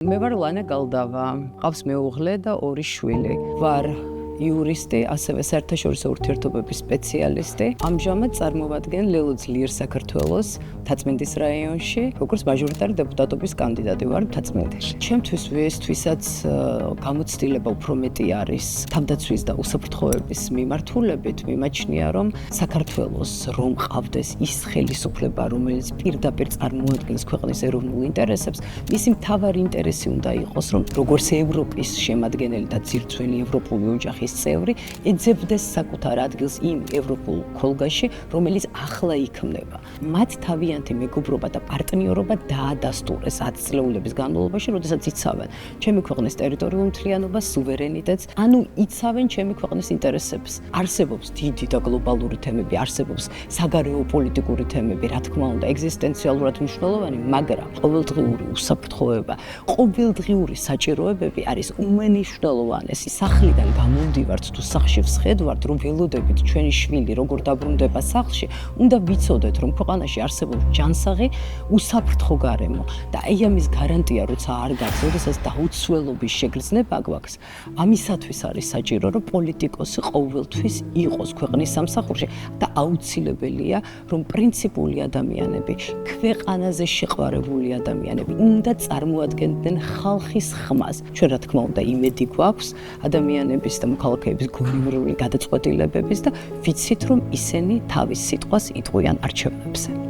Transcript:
მე ვარ ლანა გალდავა, ყავს მეუღლე და 2 შვილი. ვარ იურისტი, ასევე საერთაშორისო ურთიერთობების სპეციალისტი. ამჟამად წარმოვადგენ ლელო ძლიერ საქართველოს მთაწმინდის რაიონში, როგორც მაჟორიტარი დეპუტატობის კანდიდატი ვარ მთაწმინდში. ჩემთვის ვიესთვისაც გამოცდილება უფრო მეტი არის თავდაცვის და უსაფრთხოების მიმართულებით, მიმაჩნია, რომ საქართველოს რომ ყავდეს ის ხელისუფლება, რომელიც პირდაპირ წარმოადგენს ქვეყნის ეროვნულ ინტერესებს, მისი მთავარი ინტერესი უნდა იყოს, რომ როგორც ევროპის შემადგენელი და ძირცველი ევროპული ოჯახის წევრი ეძებდეს საკუთარ ადგილს იმ ევროპულ ხოლგაში, რომელიც ახლა იქმნება. მათ თავიანთი მეგობრობა და პარტნიორობა დაადასტურეს 10 წლეულების განმავლობაში, როდესაც იცავენ ჩემი ქვეყნის ტერიტორიულ მთლიანობას, სუვერენიტეტს, ანუ იცავენ ჩემი ქვეყნის ინტერესებს. არსებობს დიდი და გლობალური თემები, არსებობს საგარეო პოლიტიკური თემები, რა თქმა უნდა, ეგზისტენციალურად მნიშვნელოვანი, მაგრამ ყოველდღიური უსაფრთხოება, ყოველდღიური საჭიროებები არის უმნიშვნელოვანესი. სახლიდან გამოვდივართ თუ სახლში ვსხედვართ, რომ ველოდებით ჩვენი შვილი როგორ დაბრუნდება სახლში, უნდა ვიცოდეთ, რომ ქვეყანაში არსებობს ჯანსაღი, უსაფრთხო გარემო და აი ამის გარანტია როცა არ გაქვს, როდესაც დაუცველობის შეგრძნება გვაქვს, ამისათვის არის საჭირო, რომ პოლიტიკოსი ყოველთვის იყოს ქვეყნის სამსახურში და აუცილებელია, რომ პრინციპული ადამიანები, ქვეყანაზე შეყვარებული ადამიანები უნდა წარმოადგენდნენ ხალხის ხმას. ჩვენ რა თქმა უნდა იმედი გვაქვს ადამიანების და მოქალაქეების გონივრული გადაწყვეტილებების და ვიცით, რომ ისინი თავის სიტყვას იტყვიან არჩევნებზე.